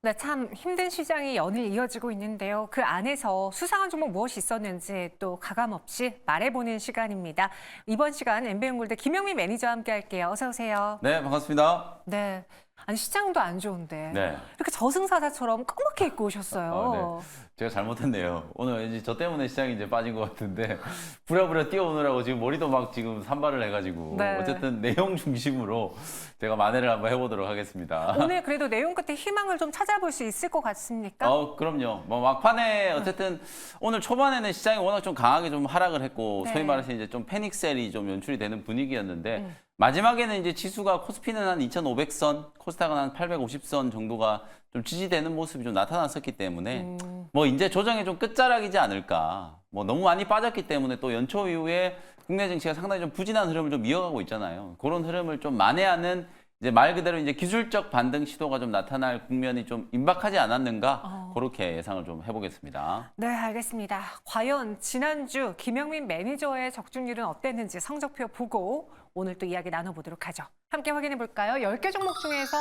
네, 참 힘든 시장이 연일 이어지고 있는데요. 그 안에서 수상한 종목 무엇이 있었는지 또 가감없이 말해보는 시간입니다. 이번 시간 엠비엔골드 김영민 매니저와 함께 할게요. 어서 오세요. 네, 반갑습니다. 네. 아니 시장도 안 좋은데 네. 이렇게 저승사자처럼 까맣게 입고 오셨어요. 네. 제가 잘못했네요. 오늘 이제 저 때문에 시장이 이제 빠진 것 같은데 부랴부랴 뛰어오느라고 지금 머리도 막 지금 산발을 해가지고 네. 어쨌든 내용 중심으로 제가 만회를 한번 해보도록 하겠습니다. 오늘 그래도 내용 끝에 희망을 좀 찾아볼 수 있을 것 같습니까? 그럼요. 뭐 막판에 어쨌든 오늘 초반에는 시장이 워낙 좀 강하게 좀 하락을 했고 네. 소위 말해서 이제 좀 패닉셀이 좀 연출이 되는 분위기였는데 마지막에는 이제 지수가 코스피는 한 2,500선, 코스닥은 한 850선 정도가 좀 지지되는 모습이 좀 나타났었기 때문에 뭐 이제 조정의 좀 끝자락이지 않을까. 뭐 너무 많이 빠졌기 때문에 또 연초 이후에 국내 증시가 상당히 좀 부진한 흐름을 좀 이어가고 있잖아요. 그런 흐름을 좀 만회하는 이제 말 그대로 이제 기술적 반등 시도가 좀 나타날 국면이 좀 임박하지 않았는가 그렇게 예상을 좀 해보겠습니다. 네, 알겠습니다. 과연 지난주 김영민 매니저의 적중률은 어땠는지 성적표 보고 오늘 또 이야기 나눠보도록 하죠. 함께 확인해 볼까요? 10개 종목 중에서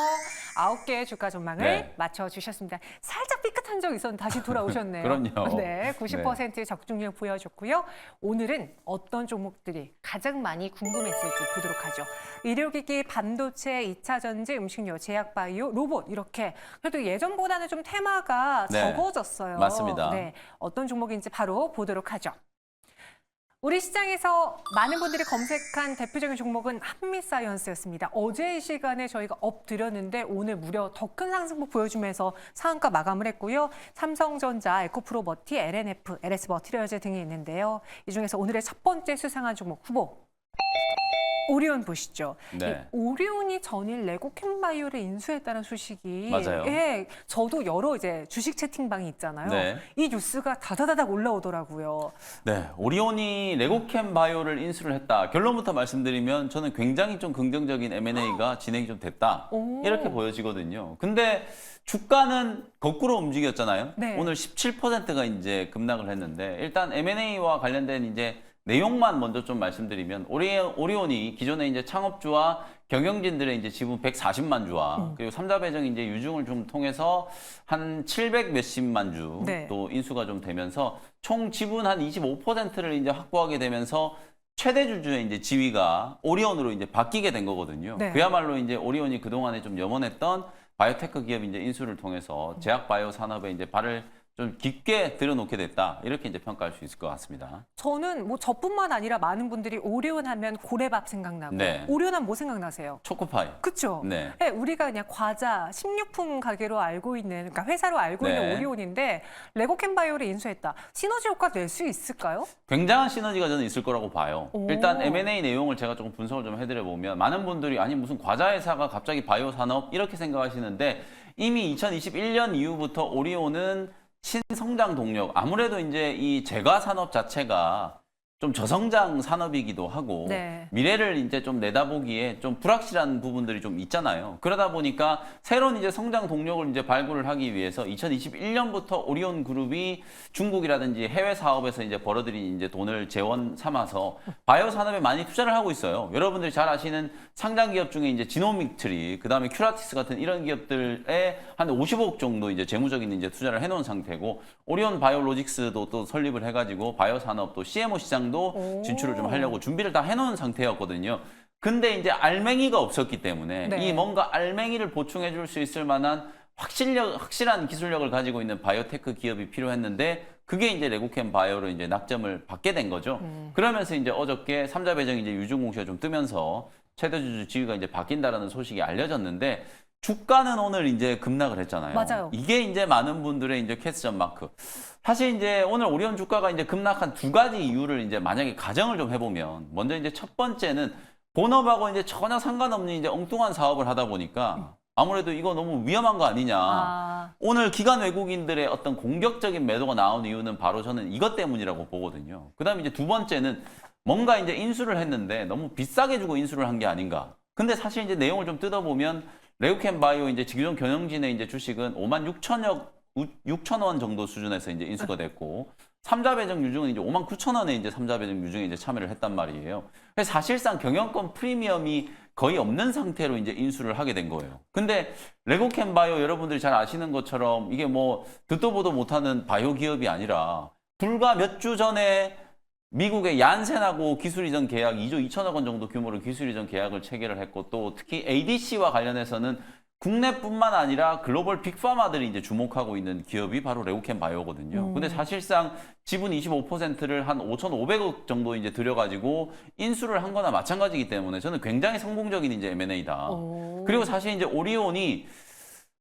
9개의 주가 전망을 네. 맞춰주셨습니다. 살짝 삐끗한 적 있었는데 다시 돌아오셨네요. 그럼요. 네, 90%의 적중률 보여줬고요. 오늘은 어떤 종목들이 가장 많이 궁금했을지 보도록 하죠. 의료기기, 반도체, 2차 전지, 음식료, 제약바이오, 로봇 이렇게 그래도 예전보다는 좀 테마가 네. 적어졌어요. 맞습니다. 네, 어떤 종목인지 바로 보도록 하죠. 우리 시장에서 많은 분들이 검색한 대표적인 종목은 한미사이언스였습니다. 어제 이 시간에 저희가 엎드렸는데 오늘 무려 더 큰 상승폭 보여주면서 상한가 마감을 했고요. 삼성전자, 에코프로버티, LNF, LS머티리얼즈 등이 있는데요. 이 중에서 오늘의 첫 번째 수상한 종목 후보. 오리온 보시죠. 네. 이 오리온이 전일 레고캠바이오를 인수했다는 소식이 맞아요. 예, 저도 여러 이제 주식 채팅방이 있잖아요. 네. 이 뉴스가 다다다닥 올라오더라고요. 네, 오리온이 레고캠 바이오를 인수를 했다. 결론부터 말씀드리면 저는 굉장히 좀 긍정적인 M&A가 진행이 좀 됐다. 오. 이렇게 보여지거든요. 근데 주가는 거꾸로 움직였잖아요. 네. 오늘 17%가 이제 급락을 했는데 일단 M&A와 관련된 이제 내용만 먼저 좀 말씀드리면 오리온이 기존에 이제 창업주와 경영진들의 이제 지분 140만 주와 그리고 3자 배정 이제 유증을 좀 통해서 한 700 몇십만 주 네. 또 인수가 좀 되면서 총 지분 한 25%를 이제 확보하게 되면서 최대 주주의 이제 지위가 오리온으로 이제 바뀌게 된 거거든요. 네. 그야말로 이제 오리온이 그동안에 좀 염원했던 바이오테크 기업 이제 인수를 통해서 제약 바이오 산업에 이제 발을 좀 깊게 들여놓게 됐다. 이렇게 이제 평가할 수 있을 것 같습니다. 저는 뭐 저뿐만 아니라 많은 분들이 오리온 하면 고래밥 생각나고 네. 오리온 하면 뭐 생각나세요? 초코파이. 그렇죠. 네. 네, 우리가 그냥 과자, 식료품 가게로 알고 있는, 그러니까 회사로 알고 있는 네. 오리온인데 레고캠바이오를 인수했다. 시너지 효과 낼 수 있을까요? 굉장한 시너지가 저는 있을 거라고 봐요. 오. 일단 M&A 내용을 제가 조금 분석을 좀 해드려 보면 많은 분들이 아니 무슨 과자 회사가 갑자기 바이오 산업 이렇게 생각하시는데 이미 2021년 이후부터 오리온은 신성장 동력, 아무래도 이제 이 제과 산업 자체가 좀 저성장 산업이기도 하고 네. 미래를 이제 좀 내다보기에 좀 불확실한 부분들이 좀 있잖아요. 그러다 보니까 새로운 이제 성장 동력을 이제 발굴을 하기 위해서 2021년부터 오리온 그룹이 중국이라든지 해외 사업에서 이제 벌어들인 이제 돈을 재원 삼아서 바이오 산업에 많이 투자를 하고 있어요. 여러분들이 잘 아시는 상장 기업 중에 이제 지노믹트리, 그다음에 큐라티스 같은 이런 기업들에 한 50억 정도 이제 재무적인 이제 투자를 해놓은 상태고 오리온 바이오로직스도 또 설립을 해가지고 바이오 산업 또 CMO 시장도 진출을 좀 하려고 준비를 다 해놓은 상태였거든요. 근데 이제 알맹이가 없었기 때문에 네. 이 뭔가 알맹이를 보충해 줄 수 있을 만한 확실한 기술력을 가지고 있는 바이오테크 기업이 필요했는데 그게 이제 레고캠 바이오로 이제 낙점을 받게 된 거죠. 그러면서 이제 어저께 3자 배정 이제 유증 공시가 좀 뜨면서 최대 주주 지위가 이제 바뀐다라는 소식이 알려졌는데 주가는 오늘 이제 급락을 했잖아요. 맞아요. 이게 이제 많은 분들의 이제 캐스점 마크. 사실 이제 오늘 오리온 주가가 이제 급락한 두 가지 이유를 이제 만약에 가정을 좀 해보면 먼저 이제 첫 번째는 본업하고 이제 전혀 상관없는 이제 엉뚱한 사업을 하다 보니까 아무래도 이거 너무 위험한 거 아니냐. 오늘 기관 외국인들의 어떤 공격적인 매도가 나온 이유는 바로 저는 이것 때문이라고 보거든요. 그다음에 이제 두 번째는 뭔가 이제 인수를 했는데 너무 비싸게 주고 인수를 한 게 아닌가. 근데 사실 이제 내용을 좀 뜯어보면 레고캠 바이오 이제 기존 경영진의 이제 주식은 56,000원 정도 수준에서 이제 인수가 됐고 3자 배정 유증은 이제 59,000원에 이제 3자 배정 유증에 이제 참여를 했단 말이에요. 그래서 사실상 경영권 프리미엄이 거의 없는 상태로 이제 인수를 하게 된 거예요. 근데 레고캠바이오 여러분들이 잘 아시는 것처럼 이게 뭐 듣도 보도 못하는 바이오 기업이 아니라 불과 몇 주 전에 미국의 얀센하고 기술 이전 계약 2조 2천억 원 정도 규모로 기술 이전 계약을 체결을 했고 또 특히 ADC와 관련해서는 국내뿐만 아니라 글로벌 빅파마들이 이제 주목하고 있는 기업이 바로 레고캠 바이오거든요. 근데 사실상 지분 25%를 한 5,500억 정도 이제 들여가지고 인수를 한 거나 마찬가지이기 때문에 저는 굉장히 성공적인 이제 M&A다. 그리고 사실 이제 오리온이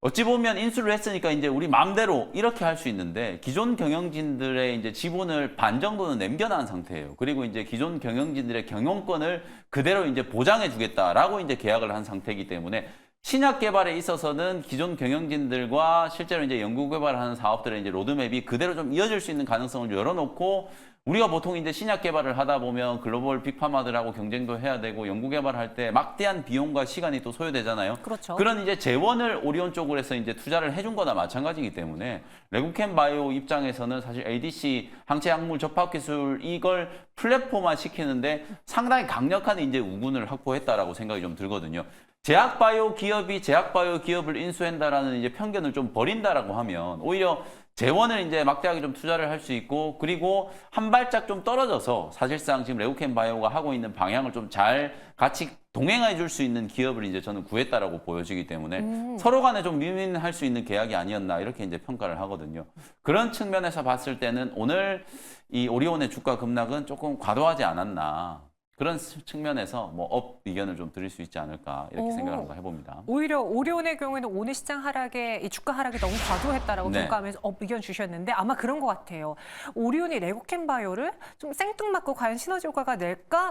어찌 보면 인수를 했으니까 이제 우리 마음대로 이렇게 할 수 있는데 기존 경영진들의 이제 지분을 반 정도는 남겨놓은 상태예요. 그리고 이제 기존 경영진들의 경영권을 그대로 이제 보장해 주겠다라고 이제 계약을 한 상태이기 때문에 신약 개발에 있어서는 기존 경영진들과 실제로 이제 연구 개발하는 사업들의 이제 로드맵이 그대로 좀 이어질 수 있는 가능성을 열어놓고 우리가 보통 이제 신약 개발을 하다 보면 글로벌 빅파마들하고 경쟁도 해야 되고 연구 개발할 때 막대한 비용과 시간이 또 소요되잖아요. 그렇죠. 그런 이제 재원을 오리온 쪽으로 해서 이제 투자를 해준 거나 마찬가지이기 때문에 레고캠 바이오 입장에서는 사실 ADC 항체 약물 접합 기술 이걸 플랫폼화 시키는데 상당히 강력한 이제 우군을 확보했다라고 생각이 좀 들거든요. 제약바이오 기업이 제약바이오 기업을 인수한다라는 이제 편견을 좀 버린다라고 하면 오히려 재원을 이제 막대하게 좀 투자를 할 수 있고 그리고 한 발짝 좀 떨어져서 사실상 지금 레고캠 바이오가 하고 있는 방향을 좀 잘 같이 동행해 줄 수 있는 기업을 이제 저는 구했다라고 보여지기 때문에 서로 간에 좀 윈윈할 수 있는 계약이 아니었나 이렇게 이제 평가를 하거든요. 그런 측면에서 봤을 때는 오늘 이 오리온의 주가 급락은 조금 과도하지 않았나. 그런 측면에서 뭐 업 의견을 좀 드릴 수 있지 않을까 이렇게 생각을 한번 해봅니다. 오히려 오리온의 경우에는 오늘 시장 하락에 이 주가 하락이 너무 과도했다라고 네. 평가하면서 업 의견 주셨는데 아마 그런 것 같아요. 오리온이 레고캠 바이오를 좀 생뚱맞고 과연 시너지 효과가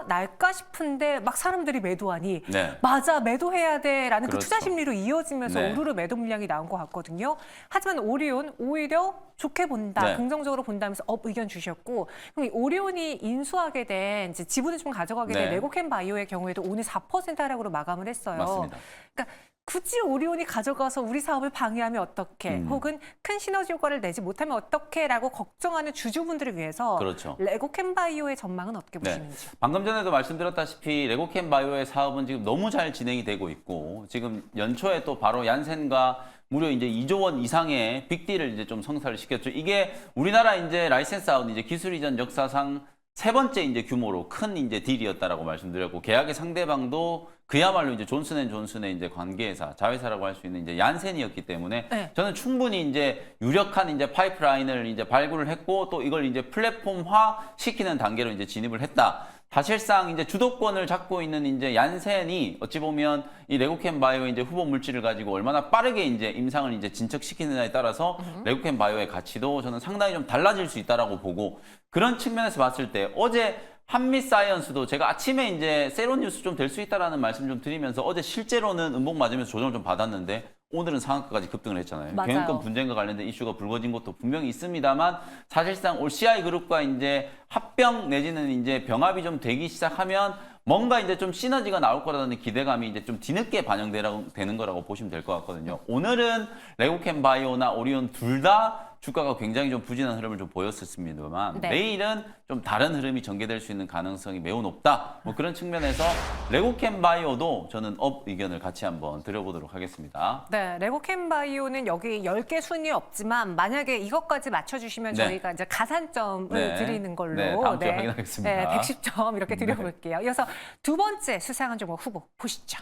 날까 싶은데 막 사람들이 매도하니 네. 맞아 매도해야 돼라는 그 그렇죠. 투자 심리로 이어지면서 네. 우르르 매도 물량이 나온 것 같거든요. 하지만 오리온 오히려 좋게 본다, 네. 긍정적으로 본다면서 업 의견 주셨고 그럼 이 오리온이 인수하게 된 이제 지분을 좀 가져가게 된 네. 레고캠 바이오의 경우에도 오늘 4% 하락으로 마감을 했어요. 맞습니다. 그러니까 굳이 오리온이 가져가서 우리 사업을 방해하면 어떻게 혹은 큰 시너지 효과를 내지 못하면 어떻게라고 걱정하는 주주분들을 위해서 그렇죠. 레고캠 바이오의 전망은 어떻게 네. 보시는지요? 방금 전에도 말씀드렸다시피 레고캠 바이오의 사업은 지금 너무 잘 진행이 되고 있고 지금 연초에 또 바로 얀센과 무려 이제 2조 원 이상의 빅딜을 이제 좀 성사를 시켰죠. 이게 우리나라 이제 라이센스 아웃 이제 기술 이전 역사상 세 번째 이제 규모로 큰 이제 딜이었다라고 말씀드렸고 계약의 상대방도 그야말로 이제 존슨앤존슨의 이제 관계회사, 자회사라고 할 수 있는 이제 얀센이었기 때문에 네. 저는 충분히 이제 유력한 이제 파이프라인을 이제 발굴을 했고 또 이걸 이제 플랫폼화 시키는 단계로 이제 진입을 했다. 사실상 이제 주도권을 잡고 있는 이제 얀센이 어찌 보면 이 레고캠 바이오의 이제 후보 물질을 가지고 얼마나 빠르게 이제 임상을 이제 진척시키느냐에 따라서 레고캠 바이오의 가치도 저는 상당히 좀 달라질 수 있다라고 보고 그런 측면에서 봤을 때 어제 한미사이언스도 제가 아침에 이제 세로뉴스 좀 될 수 있다라는 말씀 좀 드리면서 어제 실제로는 음봉 맞으면서 조정을 좀 받았는데 오늘은 상한가까지 급등을 했잖아요. 맞아요. 경영권 분쟁과 관련된 이슈가 불거진 것도 분명히 있습니다만 사실상 올 CI 그룹과 이제 합병 내지는 이제 병합이 좀 되기 시작하면 뭔가 이제 좀 시너지가 나올 거라는 기대감이 이제 좀 뒤늦게 반영되는 거라고 보시면 될 것 같거든요. 오늘은 레고캠 바이오나 오리온 둘 다 주가가 굉장히 좀 부진한 흐름을 좀 보였었습니다만 네. 내일은 좀 다른 흐름이 전개될 수 있는 가능성이 매우 높다. 뭐 그런 측면에서 레고캠 바이오도 저는 업 의견을 같이 한번 드려보도록 하겠습니다. 네, 레고캠 바이오는 여기 10개 순위 없지만 만약에 이것까지 맞춰주시면 네. 저희가 이제 가산점을 네. 드리는 걸로 네, 다음 주에 확인하겠습니다. 네, 110점 이렇게 드려볼게요. 이어서 두 번째 수상한 종목 후보 보시죠.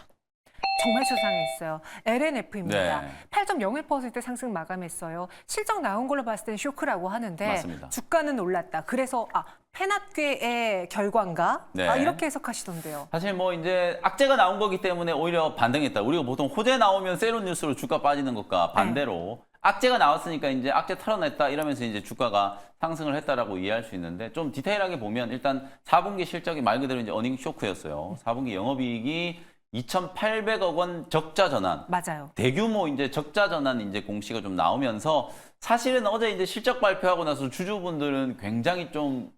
정말 수상했어요. LNF입니다. 네. 8.01% 상승 마감했어요. 실적 나온 걸로 봤을 때는 쇼크라고 하는데 맞습니다. 주가는 올랐다. 그래서 페낫괴의 결과인가? 네. 이렇게 해석하시던데요. 사실 뭐 이제 악재가 나온 거기 때문에 오히려 반등했다. 우리가 보통 호재 나오면 세론 뉴스로 주가 빠지는 것과 반대로 악재가 나왔으니까 이제 악재 털어냈다 이러면서 이제 주가가 상승을 했다라고 이해할 수 있는데 좀 디테일하게 보면 일단 4분기 실적이 말 그대로 이제 어닝 쇼크였어요. 4분기 영업이익이 2,800억 원 적자 전환. 맞아요. 대규모 이제 적자 전환 이제 공시가 좀 나오면서 사실은 어제 이제 실적 발표하고 나서 주주분들은 굉장히 좀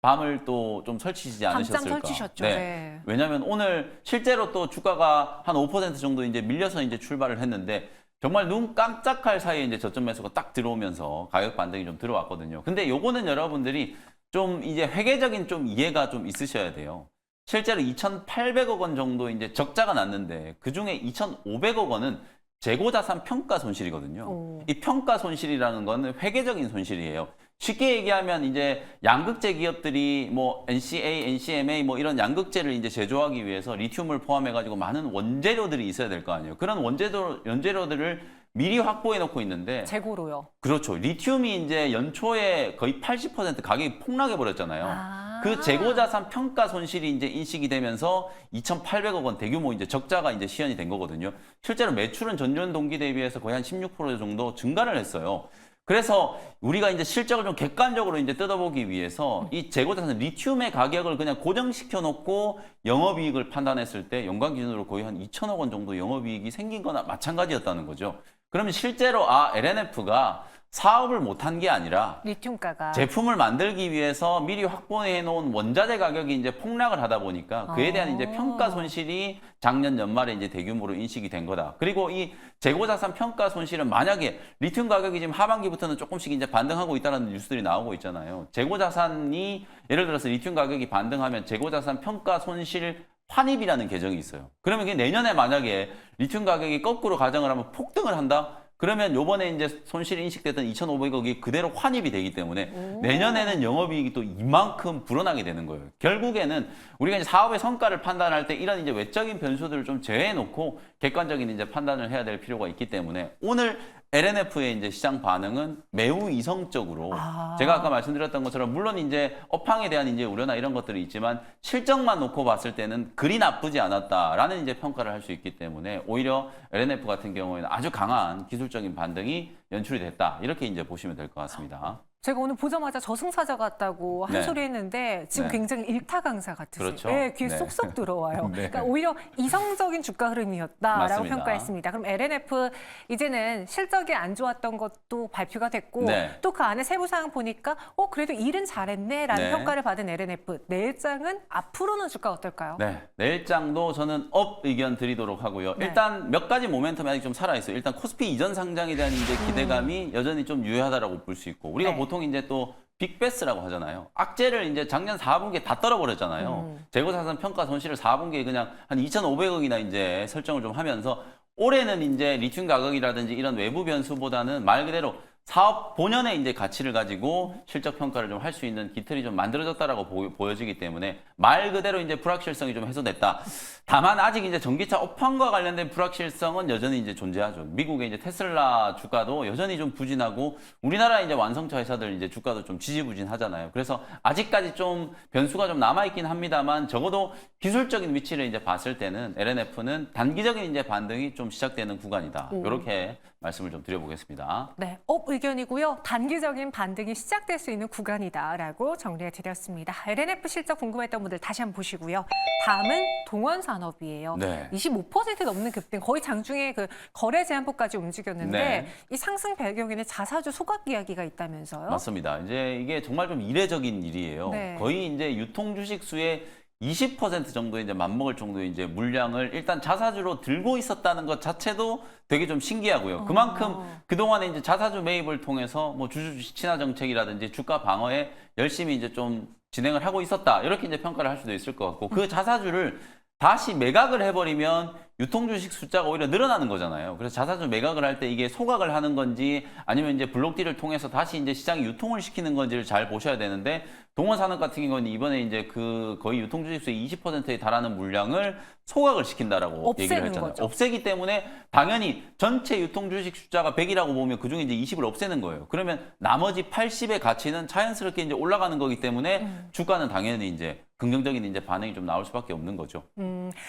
밤을 또 좀 설치지 않으셨을까. 밤잠 설치셨죠. 네. 왜냐하면 오늘 실제로 또 주가가 한 5% 정도 이제 밀려서 이제 출발을 했는데 정말 눈 깜짝할 사이에 이제 저점 매수가 딱 들어오면서 가격 반등이 좀 들어왔거든요. 근데 요거는 여러분들이 좀 이제 회계적인 좀 이해가 좀 있으셔야 돼요. 실제로 2,800억 원 정도 이제 적자가 났는데 그 중에 2,500억 원은 재고자산 평가 손실이거든요. 오. 이 평가 손실이라는 거는 회계적인 손실이에요. 쉽게 얘기하면 이제 양극재 기업들이 뭐 NCA, NCMA 뭐 이런 양극재를 이제 제조하기 위해서 리튬을 포함해 가지고 많은 원재료들이 있어야 될 거 아니에요. 그런 원재료들을 미리 확보해 놓고 있는데 재고로요. 그렇죠. 리튬이 이제 연초에 거의 80% 가격이 폭락해 버렸잖아요. 아. 그 재고자산 평가 손실이 이제 인식이 되면서 2,800억 원 대규모 이제 적자가 이제 시현이 된 거거든요. 실제로 매출은 전년 동기 대비해서 거의 한 16% 정도 증가를 했어요. 그래서 우리가 이제 실적을 좀 객관적으로 이제 뜯어보기 위해서 이 재고자산 리튬의 가격을 그냥 고정시켜 놓고 영업이익을 판단했을 때 연간 기준으로 거의 한 2천억 원 정도 영업이익이 생긴 거나 마찬가지였다는 거죠. 그러면 실제로 LNF가 사업을 못한 게 아니라 리튬가가. 제품을 만들기 위해서 미리 확보해 놓은 원자재 가격이 이제 폭락을 하다 보니까 그에 대한 이제 평가 손실이 작년 연말에 이제 대규모로 인식이 된 거다. 그리고 이 재고자산 평가 손실은 만약에 리튬 가격이 지금 하반기부터는 조금씩 이제 반등하고 있다는 뉴스들이 나오고 있잖아요. 재고자산이 예를 들어서 리튬 가격이 반등하면 재고자산 평가 손실 환입이라는 계정이 있어요. 그러면 그게 내년에 만약에 리튬 가격이 거꾸로 가정을 하면 폭등을 한다? 그러면 요번에 이제 손실이 인식됐던 2,500억이 그대로 환입이 되기 때문에 내년에는 영업이익이 또 이만큼 불어나게 되는 거예요. 결국에는 우리가 이제 사업의 성과를 판단할 때 이런 이제 외적인 변수들을 좀 제외해 놓고 객관적인 이제 판단을 해야 될 필요가 있기 때문에 오늘 LNF의 이제 시장 반응은 매우 이성적으로 제가 아까 말씀드렸던 것처럼 물론 이제 업황에 대한 이제 우려나 이런 것들이 있지만 실적만 놓고 봤을 때는 그리 나쁘지 않았다라는 이제 평가를 할 수 있기 때문에 오히려 LNF 같은 경우에는 아주 강한 기술적인 반등이 연출이 됐다 이렇게 이제 보시면 될 것 같습니다. 제가 오늘 보자마자 저승사자 같다고 한 네. 소리 했는데 지금 네. 굉장히 일타 강사 같으세요. 그렇죠. 네, 귀에 네. 쏙쏙 들어와요. 네. 그러니까 오히려 이성적인 주가 흐름이었다라고 맞습니다. 평가했습니다. 그럼 LNF 이제는 실적이 안 좋았던 것도 발표가 됐고 네. 또 그 안에 세부 사항 보니까 그래도 일은 잘했네라는 네. 평가를 받은 LNF. 내일장은 앞으로는 주가 어떨까요? 네, 내일장도 저는 업 의견 드리도록 하고요. 네. 일단 몇 가지 모멘텀이 아직 좀 살아있어요. 일단 코스피 이전 상장에 대한 이제 기대감이 여전히 좀 유효하다라고 볼 수 있고 우리가 네. 보통 이제 또 빅베스라고 하잖아요. 악재를 이제 작년 4분기에 다 떨어버렸잖아요. 재고자산 평가 손실을 4분기에 그냥 한 2,500억이나 이제 설정을 좀 하면서 올해는 이제 리튬 가격이라든지 이런 외부 변수보다는 말 그대로 사업 본연의 이제 가치를 가지고 실적 평가를 좀 할 수 있는 기틀이 좀 만들어졌다라고 보여지기 때문에 말 그대로 이제 불확실성이 좀 해소됐다. 다만 아직 이제 전기차 업황과 관련된 불확실성은 여전히 이제 존재하죠. 미국의 이제 테슬라 주가도 여전히 좀 부진하고 우리나라 이제 완성차 회사들 이제 주가도 좀 지지부진하잖아요. 그래서 아직까지 좀 변수가 좀 남아 있긴 합니다만 적어도 기술적인 위치를 이제 봤을 때는 LNF는 단기적인 이제 반등이 좀 시작되는 구간이다. 이렇게 말씀을 좀 드려보겠습니다. 네, 업 의견이고요. 단기적인 반등이 시작될 수 있는 구간이다라고 정리해 드렸습니다. LNF 실적 궁금했던 분들 다시 한번 보시고요. 다음은 동원산업이에요. 네. 25% 넘는 급등, 거의 장중에 그 거래 제한폭까지 움직였는데 네. 이 상승 배경에는 자사주 소각 이야기가 있다면서요? 맞습니다. 이제 이게 정말 좀 이례적인 일이에요. 네. 거의 이제 유통 주식 수의 20% 정도 이제 맞먹을 정도의 이제 물량을 일단 자사주로 들고 있었다는 것 자체도 되게 좀 신기하고요. 그만큼 그동안에 이제 자사주 매입을 통해서 뭐 주주 친화 정책이라든지 주가 방어에 열심히 이제 좀 진행을 하고 있었다. 이렇게 이제 평가를 할 수도 있을 것 같고 그 자사주를 다시 매각을 해버리면 유통주식 숫자가 오히려 늘어나는 거잖아요. 그래서 자사주 매각을 할 때 이게 소각을 하는 건지 아니면 이제 블록딜을 통해서 다시 이제 시장에 유통을 시키는 건지를 잘 보셔야 되는데 동원산업 같은 경우는 이번에 이제 그 거의 유통주식수의 20%에 달하는 물량을 소각을 시킨다라고 얘기를 없애는 했잖아요. 거죠. 없애기 때문에 당연히 전체 유통주식 숫자가 100이라고 보면 그중에 이제 20을 없애는 거예요. 그러면 나머지 80의 가치는 자연스럽게 이제 올라가는 거기 때문에 주가는 당연히 이제 긍정적인 이제 반응이 좀 나올 수밖에 없는 거죠.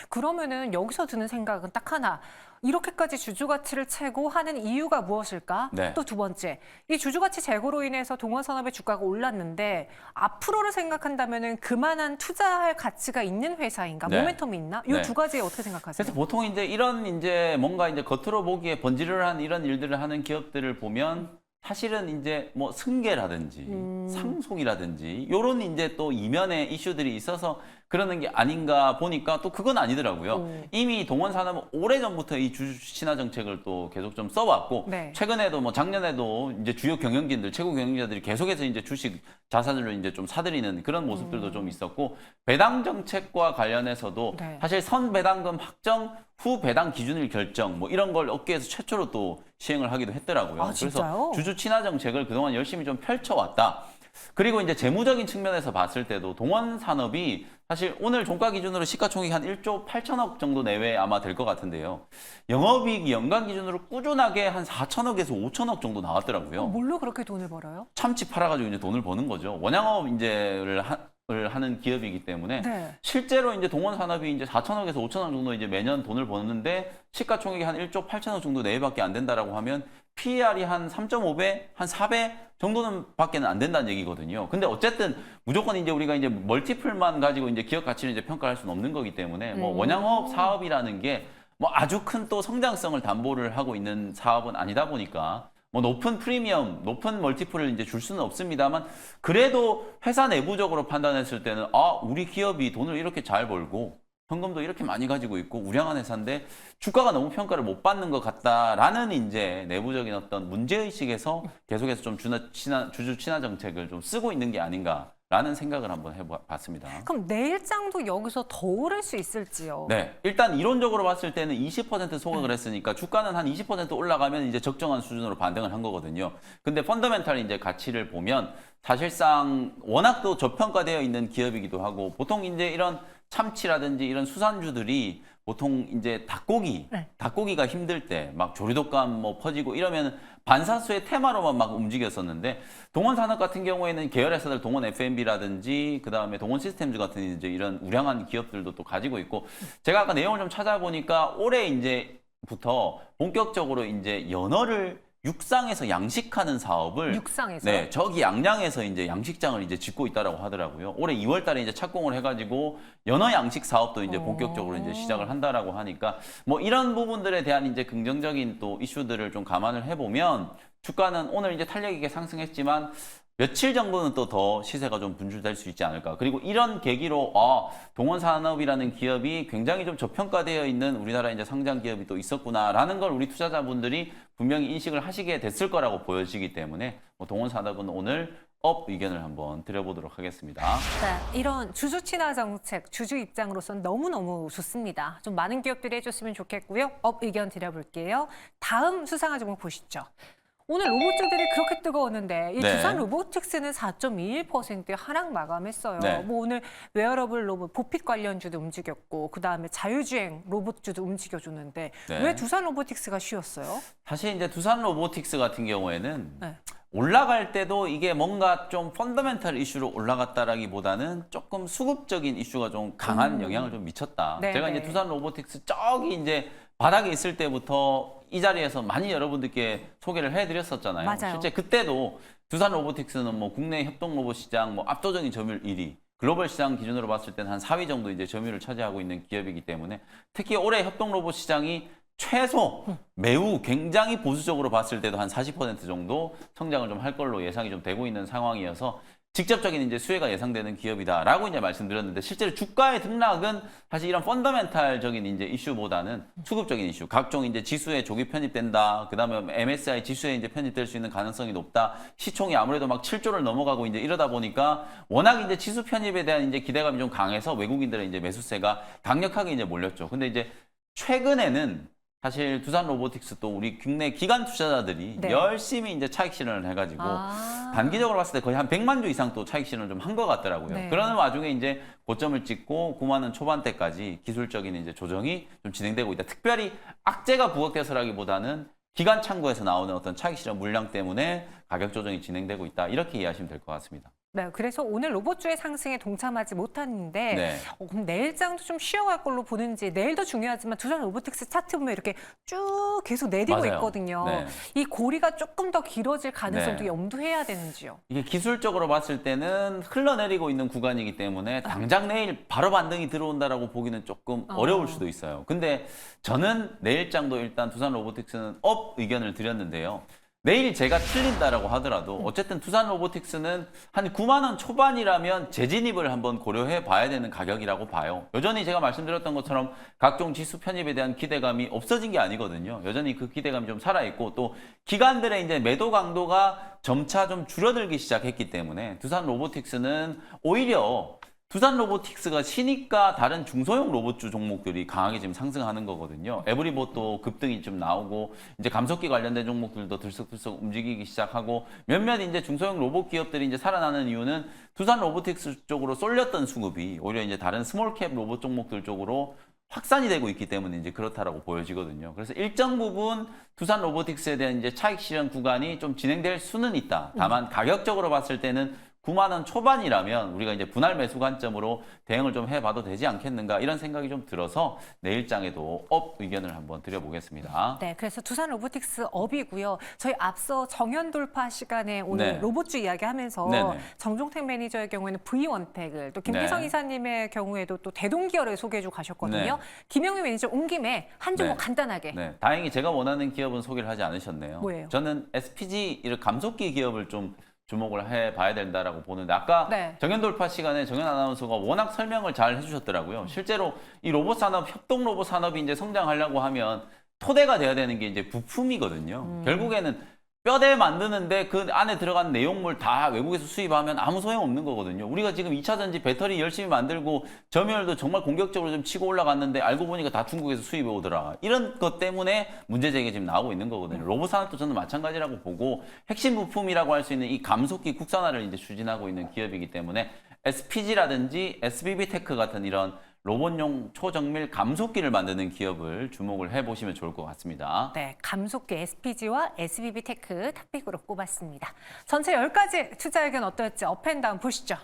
그러면은 여기서 드는 생각은 딱 하나. 이렇게까지 주주 가치를 채고 하는 이유가 무엇일까? 네. 또 두 번째, 이 주주 가치 제고로 인해서 동원산업의 주가가 올랐는데 앞으로를 생각한다면은 그만한 투자할 가치가 있는 회사인가? 네. 모멘텀이 있나? 이 네. 두 가지에 어떻게 생각하세요? 그래서 보통 이제 이런 이제 뭔가 이제 겉으로 보기에 번지르르한 이런 일들을 하는 기업들을 보면 사실은 이제 뭐 승계라든지 상속이라든지 요런 이제 또 이면의 이슈들이 있어서 그러는 게 아닌가 보니까 또 그건 아니더라고요. 오. 이미 동원산업은 오래전부터 이 주주 친화 정책을 또 계속 좀 써왔고 네. 최근에도 뭐 작년에도 이제 주요 경영진들, 최고 경영자들이 계속해서 이제 주식 자산을 이제 좀 사들이는 그런 모습들도 좀 있었고 배당 정책과 관련해서도 네. 사실 선배당금 확정 후 배당 기준일 결정 뭐 이런 걸 업계에서 최초로 또 시행을 하기도 했더라고요. 아, 진짜요? 그래서 주주 친화 정책을 그동안 열심히 좀 펼쳐왔다. 그리고 이제 재무적인 측면에서 봤을 때도 동원 산업이 사실 오늘 종가 기준으로 시가총액이 한 1조 8천억 정도 내외 아마 될 것 같은데요. 영업이익이 연간 기준으로 꾸준하게 한 4천억에서 5천억 정도 나왔더라고요. 뭘로 그렇게 돈을 벌어요? 참치 팔아가지고 이제 돈을 버는 거죠. 원양업 이제를 하는 기업이기 때문에 네. 실제로 이제 동원 산업이 이제 4천억에서 5천억 정도 이제 매년 돈을 버는데 시가총액이 한 1조 8천억 정도 내외밖에 안 된다라고 하면 PER이 한 3.5배, 한 4배 정도는 밖에는 안 된다는 얘기거든요. 근데 어쨌든 무조건 이제 우리가 이제 멀티플만 가지고 이제 기업 가치를 이제 평가할 수는 없는 거기 때문에 뭐 원양업 사업이라는 게 뭐 아주 큰 또 성장성을 담보를 하고 있는 사업은 아니다 보니까 뭐 높은 프리미엄, 높은 멀티플을 이제 줄 수는 없습니다만 그래도 회사 내부적으로 판단했을 때는 아, 우리 기업이 돈을 이렇게 잘 벌고 현금도 이렇게 많이 가지고 있고 우량한 회사인데 주가가 너무 평가를 못 받는 것 같다라는 이제 내부적인 어떤 문제의식에서 계속해서 좀 주주 친화 정책을 좀 쓰고 있는 게 아닌가라는 생각을 한번 해봤습니다. 그럼 내일장도 여기서 더 오를 수 있을지요? 네, 일단 이론적으로 봤을 때는 20% 소각을 했으니까 주가는 한 20% 올라가면 이제 적정한 수준으로 반등을 한 거거든요. 근데 펀더멘탈 이제 가치를 보면 사실상 워낙 또 저평가되어 있는 기업이기도 하고 보통 이제 이런 참치라든지 이런 수산주들이 보통 이제 닭고기가 힘들 때 막 조류독감 뭐 퍼지고 이러면 반사수의 테마로만 막 움직였었는데 동원산업 같은 경우에는 계열 회사들 동원 F&B라든지 그다음에 동원 시스템즈 같은 이제 이런 우량한 기업들도 또 가지고 있고 제가 아까 내용을 좀 찾아보니까 올해 이제부터 본격적으로 이제 연어를 육상에서 양식하는 사업을 육상에서? 네, 저기 양양에서 이제 양식장을 이제 짓고 있다라고 하더라고요. 올해 2월 달에 이제 착공을 해가지고 연어 양식 사업도 이제 본격적으로 이제 시작을 한다라고 하니까 뭐 이런 부분들에 대한 이제 긍정적인 또 이슈들을 좀 감안을 해보면 주가는 오늘 이제 탄력 있게 상승했지만 며칠 정도는 또 더 시세가 좀 분출될 수 있지 않을까. 그리고 이런 계기로 동원산업이라는 기업이 굉장히 좀 저평가되어 있는 우리나라 이제 상장 기업이 또 있었구나라는 걸 우리 투자자분들이 분명히 인식을 하시게 됐을 거라고 보여지기 때문에 동원산업은 오늘 업 의견을 한번 드려보도록 하겠습니다. 네, 이런 주주 친화 정책, 주주 입장으로서는 너무너무 좋습니다. 좀 많은 기업들이 해줬으면 좋겠고요. 업 의견 드려볼게요. 다음 수상한 종목 보시죠. 오늘 로봇주들이 그렇게 뜨거웠는데 이 네. 두산 로보틱스는 4.21% 하락 마감했어요. 네. 뭐 오늘 웨어러블 로봇 보핏 관련주도 움직였고 그다음에 자율주행 로봇주도 움직여주는데 네. 왜 두산 로보틱스가 쉬었어요? 사실 이제 두산 로보틱스 같은 경우에는 네. 올라갈 때도 이게 뭔가 좀 펀더멘탈 이슈로 올라갔다라기보다는 조금 수급적인 이슈가 좀 강한 영향을 좀 미쳤다. 네, 제가 네. 이제 두산 로보틱스 저기 이제 바닥에 있을 때부터 이 자리에서 많이 여러분들께 소개를 해드렸었잖아요. 맞아요. 실제 그때도 두산 로보틱스는 뭐 국내 협동 로봇 시장 뭐 압도적인 점유율 1위, 글로벌 시장 기준으로 봤을 때는 한 4위 정도 이제 점유율을 차지하고 있는 기업이기 때문에 특히 올해 협동 로봇 시장이 최소 매우 굉장히 보수적으로 봤을 때도 한 40% 정도 성장을 좀 할 걸로 예상이 좀 되고 있는 상황이어서 직접적인 이제 수혜가 예상되는 기업이다라고 이제 말씀드렸는데 실제로 주가의 등락은 사실 이런 펀더멘탈적인 이제 이슈보다는 수급적인 이슈, 각종 이제 지수에 조기 편입된다, 그다음에 MSCI 지수에 이제 편입될 수 있는 가능성이 높다, 시총이 아무래도 막 7조를 넘어가고 이제 이러다 보니까 워낙 이제 지수 편입에 대한 이제 기대감이 좀 강해서 외국인들의 이제 매수세가 강력하게 이제 몰렸죠. 근데 이제 최근에는 사실 두산 로보틱스 또 우리 국내 기관 투자자들이 네. 열심히 이제 차익 실현을 해가지고 단기적으로 봤을 때 거의 한 100만 주 이상 또 차익 실현을 좀 한 것 같더라고요. 네. 그러는 와중에 이제 고점을 찍고 9만 원 초반대까지 기술적인 이제 조정이 좀 진행되고 있다. 특별히 악재가 부각돼서라기보다는 기관 창구에서 나오는 어떤 차익 실현 물량 때문에 가격 조정이 진행되고 있다. 이렇게 이해하시면 될 것 같습니다. 네, 그래서 오늘 로봇주의 상승에 동참하지 못하는데 네. 그럼 내일장도 좀 쉬어갈 걸로 보는지 내일도 중요하지만 두산 로보틱스 차트 보면 이렇게 쭉 계속 내리고 맞아요. 있거든요. 네. 이 고리가 조금 더 길어질 가능성도 네. 염두해야 되는지요? 이게 기술적으로 봤을 때는 흘러내리고 있는 구간이기 때문에 당장 내일 바로 반등이 들어온다라고 보기는 조금 어려울 수도 있어요. 근데 저는 내일장도 일단 두산 로보틱스는 업 의견을 드렸는데요. 내일 제가 틀린다라고 하더라도 어쨌든 두산 로보틱스는 한 9만 원 초반이라면 재진입을 한번 고려해 봐야 되는 가격이라고 봐요. 여전히 제가 말씀드렸던 것처럼 각종 지수 편입에 대한 기대감이 없어진 게 아니거든요. 여전히 그 기대감이 좀 살아있고 또 기관들의 이제 매도 강도가 점차 좀 줄어들기 시작했기 때문에 두산 로보틱스는 오히려 두산 로보틱스가 쉬니까 다른 중소형 로봇주 종목들이 강하게 지금 상승하는 거거든요. 에브리봇도 급등이 좀 나오고 이제 감속기 관련된 종목들도 들썩들썩 움직이기 시작하고 몇몇 이제 중소형 로봇 기업들이 이제 살아나는 이유는 두산 로보틱스 쪽으로 쏠렸던 수급이 오히려 이제 다른 스몰캡 로봇 종목들 쪽으로 확산이 되고 있기 때문에 이제 그렇다라고 보여지거든요. 그래서 일정 부분 두산 로보틱스에 대한 이제 차익 실현 구간이 좀 진행될 수는 있다. 다만 가격적으로 봤을 때는 9만 원 초반이라면 우리가 이제 분할 매수 관점으로 대응을 좀 해봐도 되지 않겠는가 이런 생각이 좀 들어서 내일장에도 업 의견을 한번 드려보겠습니다. 네, 그래서 두산 로보틱스 업이고요. 저희 앞서 정현 돌파 시간에 오늘 네. 로봇주 이야기하면서 네네. 정종택 매니저의 경우에는 V1텍을 또 김기성 네. 이사님의 경우에도 또 대동기어를 소개해주고 가셨거든요. 네. 김영희 매니저 온 김에 한 종목 네. 간단하게. 네, 다행히 제가 원하는 기업은 소개를 하지 않으셨네요. 뭐예요? 저는 SPG 이런 감속기 기업을 좀 주목을 해봐야 된다라고 보는데 아까 네. 정현 돌파 시간에 정현 아나운서가 워낙 설명을 잘 해주셨더라고요. 실제로 이 로봇 산업, 협동 로봇 산업이 이제 성장하려고 하면 토대가 돼야 되는 게 이제 부품이거든요. 결국에는 뼈대 만드는데 그 안에 들어간 내용물 다 외국에서 수입하면 아무 소용 없는 거거든요. 우리가 지금 2차 전지 배터리 열심히 만들고 점유율도 정말 공격적으로 좀 치고 올라갔는데 알고 보니까 다 중국에서 수입해 오더라. 이런 것 때문에 문제 제기 지금 나오고 있는 거거든요. 로봇 산업도 저는 마찬가지라고 보고 핵심 부품이라고 할 수 있는 이 감속기 국산화를 이제 추진하고 있는 기업이기 때문에 SPG라든지 SBB테크 같은 이런 로봇용 초정밀 감속기를 만드는 기업을 주목을 해보시면 좋을 것 같습니다. 네, 감속기 SPG와 SBB테크 탑픽으로 꼽았습니다. 전체 10가지 투자 의견 어떠셨지? 업앤다운 보시죠.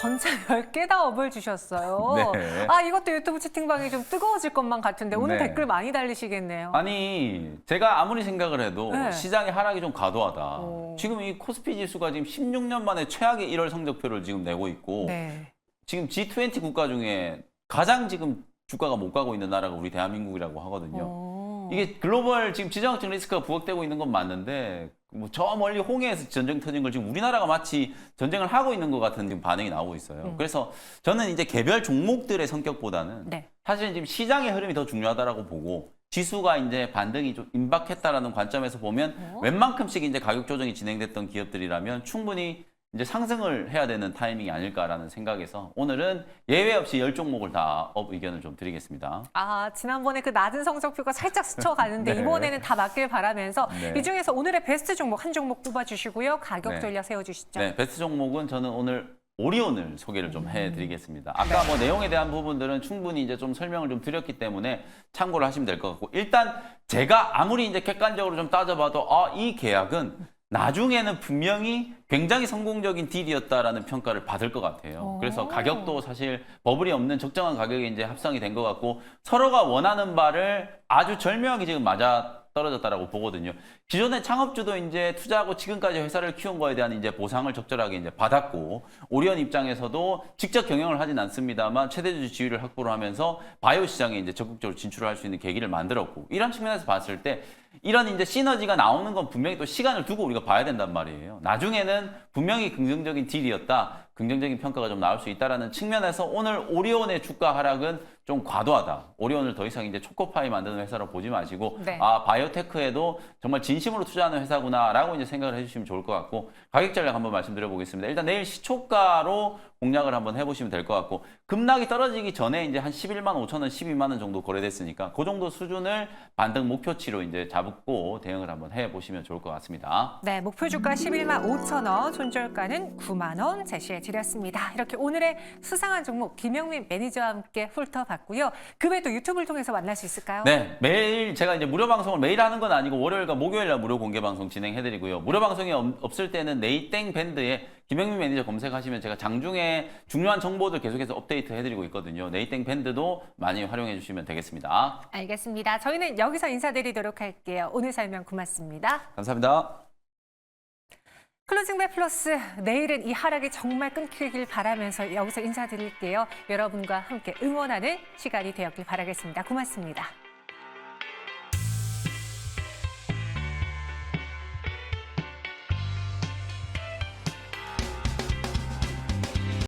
전체 10개 다 업을 주셨어요. 네. 아, 이것도 유튜브 채팅방이 좀 뜨거워질 것만 같은데 오늘 네. 댓글 많이 달리시겠네요. 아니 제가 아무리 생각을 해도 네. 시장의 하락이 좀 과도하다. 오. 지금 이 코스피 지수가 지금 16년 만에 최악의 1월 성적표를 지금 내고 있고 네. 지금 G20 국가 중에 가장 지금 주가가 못 가고 있는 나라가 우리 대한민국이라고 하거든요. 이게 글로벌 지금 지정학적 리스크가 부각되고 있는 건 맞는데 뭐 저 멀리 홍해에서 전쟁 터진 걸 지금 우리나라가 마치 전쟁을 하고 있는 것 같은 지금 반응이 나오고 있어요. 그래서 저는 이제 개별 종목들의 성격보다는 네. 사실 지금 시장의 흐름이 더 중요하다라고 보고 지수가 이제 반등이 좀 임박했다라는 관점에서 보면 웬만큼씩 이제 가격 조정이 진행됐던 기업들이라면 충분히 이제 상승을 해야 되는 타이밍이 아닐까라는 생각에서 오늘은 예외 없이 10종목을 다 업 의견을 좀 드리겠습니다. 아, 지난번에 그 낮은 성적표가 살짝 스쳐가는데 네. 이번에는 다 맞길 바라면서 네. 이 중에서 오늘의 베스트 종목 한 종목 뽑아주시고요. 가격 네. 전략 세워주시죠. 네, 베스트 종목은 저는 오늘 오리온을 소개를 좀 해드리겠습니다. 아까 뭐 내용에 대한 부분들은 충분히 이제 좀 설명을 좀 드렸기 때문에 참고를 하시면 될 것 같고 일단 제가 아무리 이제 객관적으로 좀 따져봐도 이 계약은 나중에는 분명히 굉장히 성공적인 딜이었다라는 평가를 받을 것 같아요. 그래서 가격도 사실 버블이 없는 적정한 가격에 이제 합성이 된 것 같고 서로가 원하는 바를 아주 절묘하게 지금 맞아 떨어졌다라고 보거든요. 기존의 창업주도 이제 투자하고 지금까지 회사를 키운 거에 대한 이제 보상을 적절하게 이제 받았고 오리온 입장에서도 직접 경영을 하진 않습니다만 최대주 지위를 확보를 하면서 바이오 시장에 이제 적극적으로 진출을 할 수 있는 계기를 만들었고 이런 측면에서 봤을 때 이런 이제 시너지가 나오는 건 분명히 또 시간을 두고 우리가 봐야 된단 말이에요. 나중에는 분명히 긍정적인 딜이었다. 긍정적인 평가가 좀 나올 수 있다라는 측면에서 오늘 오리온의 주가 하락은 좀 과도하다. 오리온을 더 이상 이제 초코파이 만드는 회사로 보지 마시고 네. 바이오테크에도 정말 진심으로 투자하는 회사구나라고 이제 생각을 해주시면 좋을 것 같고 가격 전략 한번 말씀드려 보겠습니다. 일단 내일 시초가로 공략을 한번 해보시면 될 것 같고 급락이 떨어지기 전에 이제 한 11만 5천 원, 12만 원 정도 거래됐으니까 그 정도 수준을 반등 목표치로 이제 잡고 대응을 한번 해보시면 좋을 것 같습니다. 네, 목표 주가 11만 5천 원, 손절가는 9만 원 제시해 드렸습니다. 이렇게 오늘의 수상한 종목 김영민 매니저와 함께 훑어봤고요. 그 외에도 유튜브를 통해서 만날 수 있을까요? 네, 매일 제가 이제 무료 방송을 매일 하는 건 아니고 월요일과 목요일날 무료 공개 방송 진행해드리고요. 무료 방송이 없을 때는 네이땡 밴드에 김영민 매니저 검색하시면 제가 장중에 중요한 정보들 계속해서 업데이트 해드리고 있거든요. 네이땡 밴드도 많이 활용해 주시면 되겠습니다. 알겠습니다. 저희는 여기서 인사드리도록 할게요. 오늘 설명 고맙습니다. 감사합니다. 클로징 벨 플러스 내일은 이 하락이 정말 끊기길 바라면서 여기서 인사드릴게요. 여러분과 함께 응원하는 시간이 되었길 바라겠습니다. 고맙습니다.